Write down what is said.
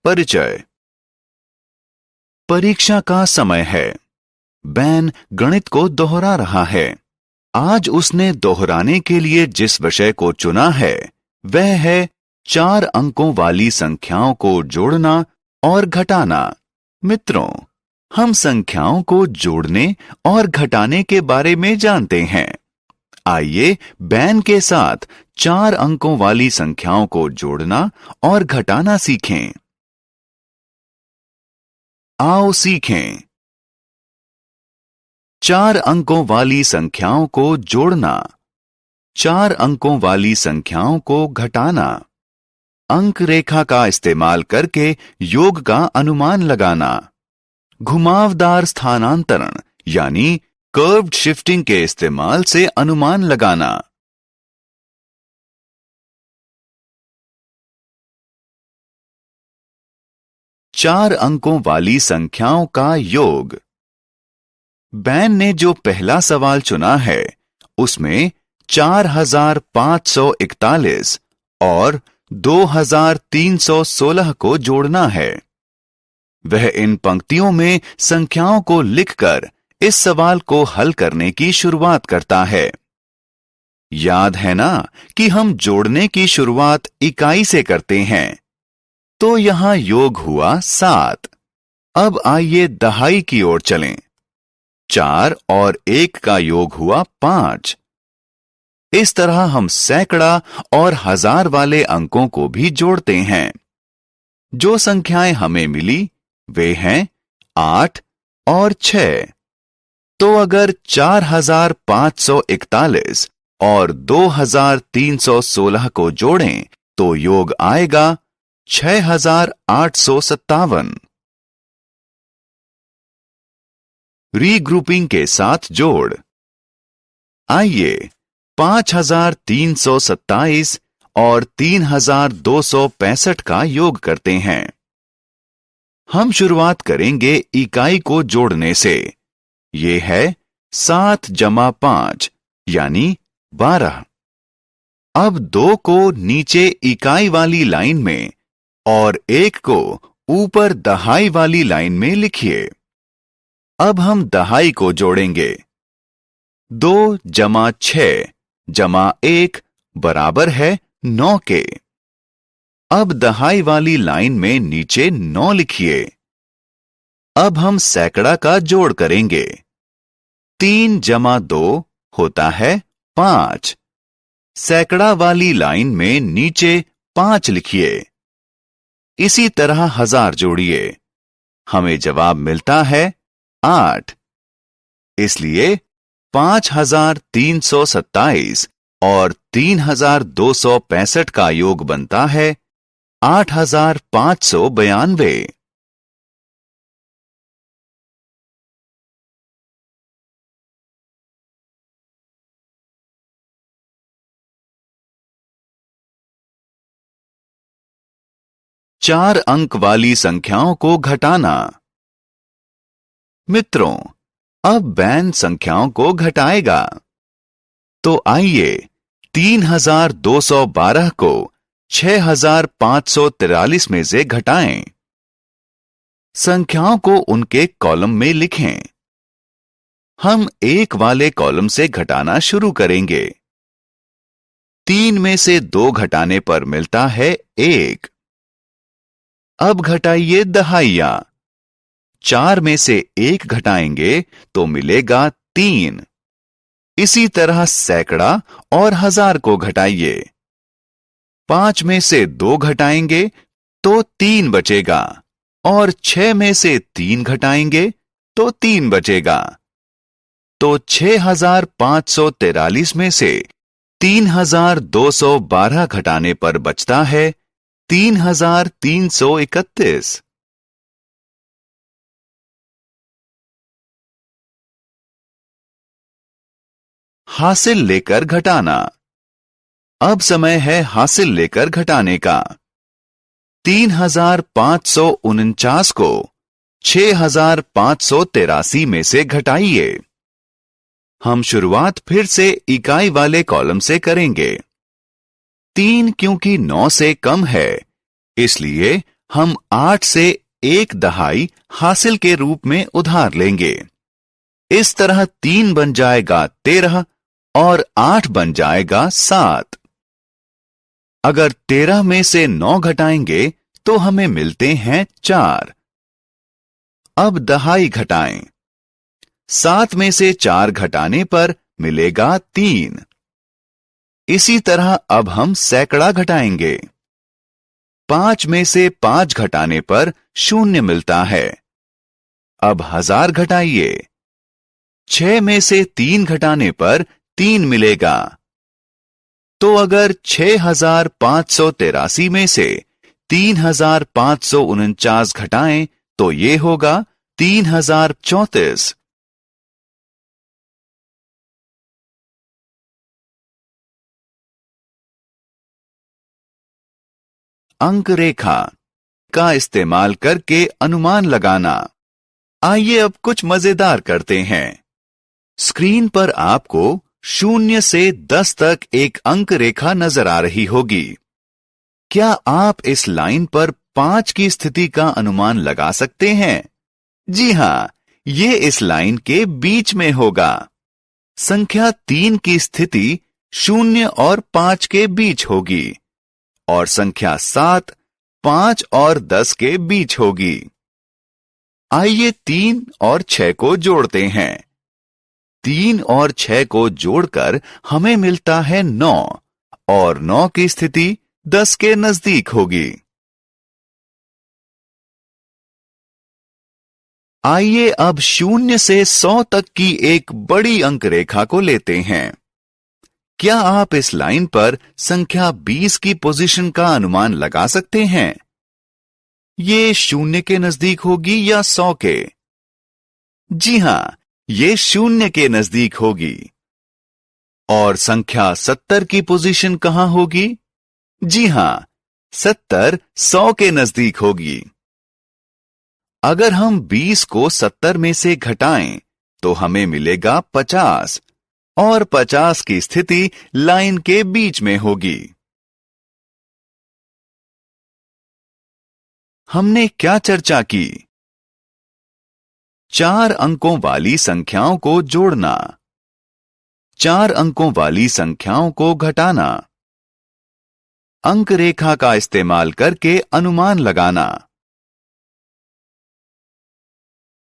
परिचय। परीक्षा का समय है। बैन गणित को दोहरा रहा है। आज उसने दोहराने के लिए जिस विषय को चुना है वह है 4 अंकों वाली संख्याओं को जोड़ना और घटाना। मित्रों, हम संख्याओं को जोड़ने और घटाने के बारे में जानते हैं। आइए बैन के साथ 4 अंकों वाली संख्याओं को जोड़ना और घटाना सीखें। आओ सीखें। 4 अंकों वाली संख्याओं को जोड़ना, 4 अंकों वाली संख्याओं को घटाना, अंक रेखा का इस्तेमाल करके योग का अनुमान लगाना, घुमावदार स्थानांतरण यानी कर्व्ड शिफ्टिंग के इस्तेमाल से अनुमान लगाना। चार अंकों वाली संख्याओं का योग। बैन ने जो पहला सवाल चुना है उसमें 4541 और 2316 को जोड़ना है। वह इन पंक्तियों में संख्याओं को लिखकर इस सवाल को हल करने की शुरुआत करता है। याद है ना कि हम जोड़ने की शुरुआत इकाई से करते हैं, तो यहां योग हुआ 7। अब आइए दहाई की ओर चलें। 4 और 1 का योग हुआ 5। इस तरह हम सैकड़ा और हजार वाले अंकों को भी जोड़ते हैं। जो संख्याएं हमें मिली वे हैं 8 और 6। तो अगर 4541 और 2316 को जोड़ें तो योग आएगा 6857। रीग्रुपिंग के साथ जोड़। आइए 5327 और 3265 का योग करते हैं। हम शुरुआत करेंगे इकाई को जोड़ने से। ये है 7 + 5 यानी 12। अब 2 को नीचे इकाई वाली लाइन में और 1 को ऊपर दहाई वाली लाइन में लिखिए। अब हम दहाई को जोड़ेंगे। 2 + 6 + 1 बराबर है 9 के। अब दहाई वाली लाइन में नीचे 9 लिखिए। अब हम सैकड़ा का जोड़ करेंगे। 3 + 2 होता है 5। सैकड़ा वाली लाइन में नीचे 5 लिखिए। इसी तरह हजार जोड़िए। हमें जवाब मिलता है 8। इसलिए 5327 और 3265 का योग बनता है 8592। चार अंक वाली संख्याओं को घटाना। मित्रों, अब बैन संख्याओं को घटाएगा। तो आइए 3212 को 6543 में से घटाएं। संख्याओं को उनके कॉलम में लिखें। हम 1 वाले कॉलम से घटाना शुरू करेंगे। 3 में से 2 घटाने पर मिलता है 1। अब घटाइए दहाइयां। 4 में से 1 घटाएंगे तो मिलेगा 3। इसी तरह सैकड़ा और हजार को घटाइए। 5 में से 2 घटाएंगे तो 3 बचेगा और 6 में से 3 घटाएंगे तो 3 बचेगा। तो 6543 में से 3212 घटाने पर बचता है 3331। हासिल लेकर घटाना। अब समय है हासिल लेकर घटाने का। 3549 को 6583 में से घटाइए। हम शुरुआत फिर से इकाई वाले कॉलम से करेंगे। 3 क्योंकि 9 से कम है, इसलिए हम 8 से 1 दहाई हासिल के रूप में उधार लेंगे। इस तरह 3 बन जाएगा 13 और 8 बन जाएगा 7। अगर 13 में से 9 घटाएंगे तो हमें मिलते हैं 4। अब दहाई घटाएं। 7 में से 4 घटाने पर मिलेगा 3। इसी तरह अब हम सैकड़ा घटाएंगे। 5 में से 5 घटाने पर 0 मिलता है। अब 1000 घटाइए। 6 में से 3 घटाने पर 3 मिलेगा। तो अगर 6583 में से 3549 घटाएं तो ये होगा 3034। अंक रेखा का इस्तेमाल करके अनुमान लगाना। आइए अब कुछ मजेदार करते हैं। स्क्रीन पर आपको 0 से 10 तक एक अंक रेखा नजर आ रही होगी। क्या आप इस लाइन पर 5 की स्थिति का अनुमान लगा सकते हैं? जी हां, ये इस लाइन के बीच में होगा। संख्या 3 की स्थिति 0 और 5 के बीच होगी और संख्या 7 5 और 10 के बीच होगी। आइए 3 और 6 को जोड़ते हैं। 3 और 6 को जोड़कर हमें मिलता है 9 और 9 की स्थिति 10 के नजदीक होगी। आइए अब 0 से 100 तक की एक बड़ी अंक रेखा को लेते हैं। क्या आप इस लाइन पर संख्या 20 की पोजीशन का अनुमान लगा सकते हैं? ये 0 के नजदीक होगी या 100 के? जी हां, ये 0 के नजदीक होगी। और संख्या 70 की पोजीशन कहां होगी? जी हां, 70 100 के नजदीक होगी। अगर हम 20 को 70 में से घटाएं तो हमें मिलेगा 50 और 50 की स्थिति लाइन के बीच में होगी। हमने क्या चर्चा की? 4 अंकों वाली संख्याओं को जोड़ना, 4 अंकों वाली संख्याओं को घटाना, अंक रेखा का इस्तेमाल करके अनुमान लगाना।